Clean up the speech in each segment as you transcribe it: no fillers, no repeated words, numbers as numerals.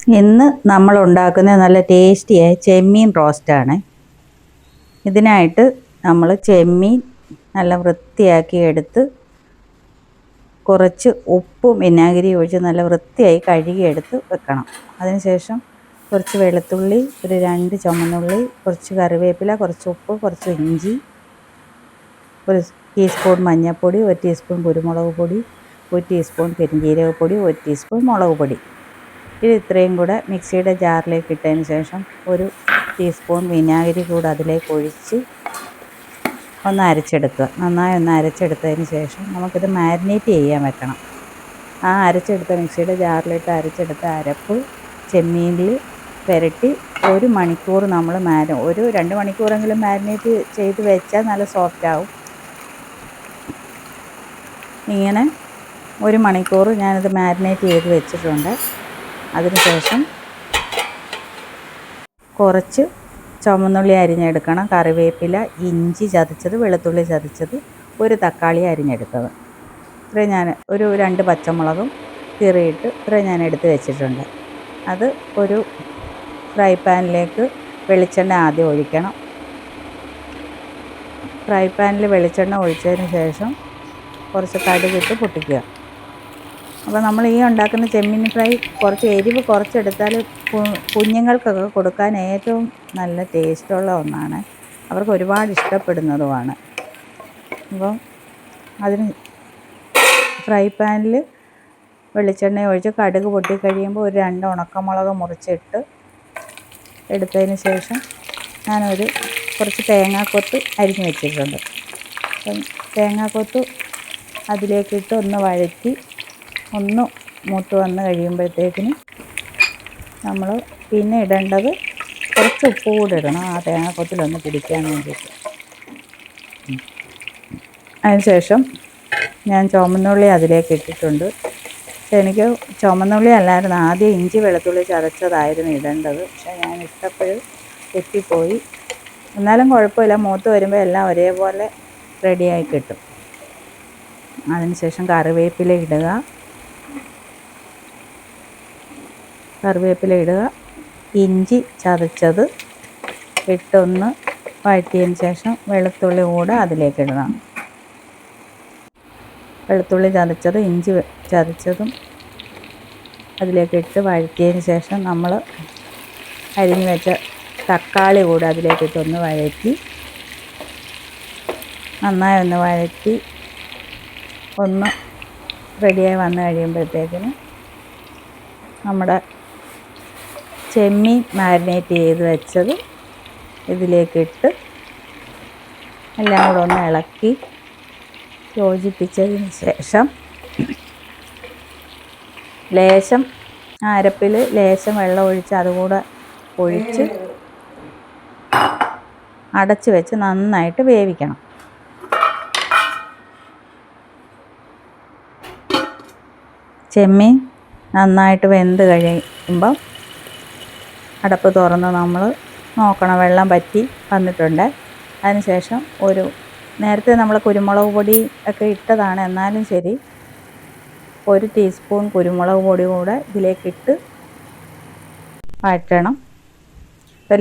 ഇന്ന് നമ്മൾ ഉണ്ടാക്കുന്ന നല്ല ടേസ്റ്റിയായ ചെമ്മീൻ റോസ്റ്റാണ്. ഇതിനായിട്ട് നമ്മൾ ചെമ്മീൻ നല്ല വൃത്തിയാക്കി എടുത്ത് കുറച്ച് ഉപ്പും വിനാഗിരി ഒഴിച്ച് നല്ല വൃത്തിയായി കഴുകിയെടുത്ത് വെക്കണം. അതിനുശേഷം കുറച്ച് വെളുത്തുള്ളി, ഒരു 2 ചുമന്നുള്ളി, കുറച്ച് കറിവേപ്പില, കുറച്ച് ഉപ്പ്, കുറച്ച് ഇഞ്ചി, 1 ടീസ്പൂൺ മഞ്ഞൾപ്പൊടി, 1 ടീസ്പൂൺ കുരുമുളക് പൊടി, 1 ടീസ്പൂൺ പെരുംജീരകപ്പൊടി, 1 ടീസ്പൂൺ മുളക് പൊടി. ഇത് ഇത്രയും കൂടെ മിക്സിയുടെ ജാറിലേക്ക് ഇട്ടതിന് ശേഷം 1 ടീസ്പൂൺ വിനാഗിരി കൂടെ അതിലേക്ക് ഒഴിച്ച് ഒന്ന് അരച്ചെടുക്കുക. നന്നായി ഒന്ന് അരച്ചെടുത്തതിന് ശേഷം നമുക്കിത് മാരിനേറ്റ് ചെയ്യാൻ വെക്കണം. ആ അരച്ചെടുത്ത മിക്സിയുടെ ജാറിലിട്ട് അരച്ചെടുത്ത അരപ്പ് ചെമ്മീനിൽ പുരട്ടി 1 മണിക്കൂർ നമ്മൾ ഒരു 2 മണിക്കൂറെങ്കിലും മാരിനേറ്റ് ചെയ്ത് വെച്ചാൽ നല്ല സോഫ്റ്റ് ആവും. ഇങ്ങനെ 1 മണിക്കൂർ ഞാനിത് മാരിനേറ്റ് ചെയ്ത് വെച്ചിട്ടുണ്ട്. അതിനുശേഷം കുറച്ച് ചുവന്നുള്ളി അരിഞ്ഞെടുക്കണം, കറിവേപ്പില, ഇഞ്ചി ചതച്ചത്, വെളുത്തുള്ളി ചതച്ചത്, 1 തക്കാളി അരിഞ്ഞെടുത്തത്. ഇത്രയും ഞാൻ 2 പച്ചമുളകും കീറിയിട്ട് ഇത്രയും ഞാൻ എടുത്ത് വെച്ചിട്ടുണ്ട്. അത് ഒരു ഫ്രൈ പാനിലേക്ക് വെളിച്ചെണ്ണ ആദ്യം ഒഴിക്കണം. ഫ്രൈ പാനിൽ വെളിച്ചെണ്ണ ഒഴിച്ചതിന് ശേഷം കുറച്ച് കടുകിട്ട് പൊട്ടിക്കുക. അപ്പോൾ നമ്മൾ ഈ ഉണ്ടാക്കുന്ന ചെമ്മീൻ ഫ്രൈ കുറച്ച് എരിവ് കുറച്ചെടുത്താൽ കുഞ്ഞുങ്ങൾക്കൊക്കെ കൊടുക്കാൻ ഏറ്റവും നല്ല ടേസ്റ്റുള്ള ഒന്നാണ്. അവർക്ക് ഒരുപാട് ഇഷ്ടപ്പെടുന്നതുമാണ്. അപ്പം അതിന് ഫ്രൈ പാനിൽ വെളിച്ചെണ്ണ ഒഴിച്ച് കടുക് പൊട്ടിക്കഴിയുമ്പോൾ ഒരു 2 ഉണക്കമുളക് മുറിച്ചിട്ട് എടുത്തതിന് ശേഷം ഞാനൊരു കുറച്ച് തേങ്ങാക്കൊത്ത് അരിഞ്ഞ് വെച്ചിട്ടുണ്ട്. അപ്പം തേങ്ങാക്കൊത്ത് അതിലേക്കിട്ട് ഒന്ന് വഴറ്റി ഒന്ന് മൂത്ത് വന്ന് കഴിയുമ്പോഴത്തേക്കിന് നമ്മൾ പിന്നെ ഇടേണ്ടത് കുറച്ച് ഉപ്പ് കൂടി ഇടണം, ആ തേങ്ങാക്കൊത്തിലൊന്ന് പിടിക്കാൻ വേണ്ടിയിട്ട്. അതിനുശേഷം ഞാൻ ചുവന്നുള്ളി അതിലേക്ക് ഇട്ടിട്ടുണ്ട്. പക്ഷേ എനിക്ക് ചുവന്നുള്ളി അല്ലായിരുന്നു ആദ്യം ഇഞ്ചി വെളുത്തുള്ളി ചതച്ചതായിരുന്നു ഇടേണ്ടത്. പക്ഷേ ഞാൻ ഇട്ടപ്പോൾ തെറ്റിപ്പോയി. എന്നാലും കുഴപ്പമില്ല, മൂത്ത് വരുമ്പോൾ എല്ലാം ഒരേപോലെ റെഡിയായി കിട്ടും. അതിനുശേഷം കറിവേപ്പില ഇടുക, ഇഞ്ചി ചതച്ചത് ഇട്ടൊന്ന് വഴറ്റിയതിന് ശേഷം വെളുത്തുള്ളി കൂടെ അതിലേക്ക് ഇടണം. വെളുത്തുള്ളി ചതച്ചത് ഇഞ്ചി ചതച്ചതും അതിലേക്ക് ഇട്ട് വഴറ്റിയതിന് ശേഷം നമ്മൾ അരിഞ്ഞ് വെച്ച തക്കാളി കൂടെ അതിലേക്കിട്ടൊന്ന് വഴറ്റി നന്നായി ഒന്ന് വഴറ്റി ഒന്ന് റെഡിയായി വന്നു കഴിയുമ്പോഴത്തേക്കിന് നമ്മുടെ ചെമ്മീൻ മാരിനേറ്റ് ചെയ്ത് വെച്ചത് ഇതിലേക്കിട്ട് എല്ലാം കൂടെ ഒന്ന് ഇളക്കി യോജിപ്പിച്ചതിന് ശേഷം ലേശം അരപ്പിൽ ലേശം വെള്ളം ഒഴിച്ച് അതുകൂടെ ഒഴിച്ച് അടച്ച് വെച്ച് നന്നായിട്ട് വേവിക്കണം. ചെമ്മീൻ നന്നായിട്ട് വെന്ത് കഴിയുമ്പം അടപ്പ് തുറന്ന് നമ്മൾ നോക്കണം, വെള്ളം പറ്റി വന്നിട്ടുണ്ട്. അതിനുശേഷം നേരത്തെ നമ്മൾ കുരുമുളക് പൊടി ഒക്കെ ഇട്ടതാണ്, എന്നാലും ശരി 1 ടീസ്പൂൺ കുരുമുളക് പൊടി കൂടെ ഇതിലേക്കിട്ട് വഴറ്റണം.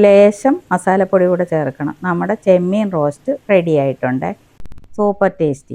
ലേശം മസാലപ്പൊടി കൂടെ ചേർക്കണം. നമ്മുടെ ചെമ്മീൻ റോസ്റ്റ് റെഡി ആയിട്ടുണ്ട്. Super tasty.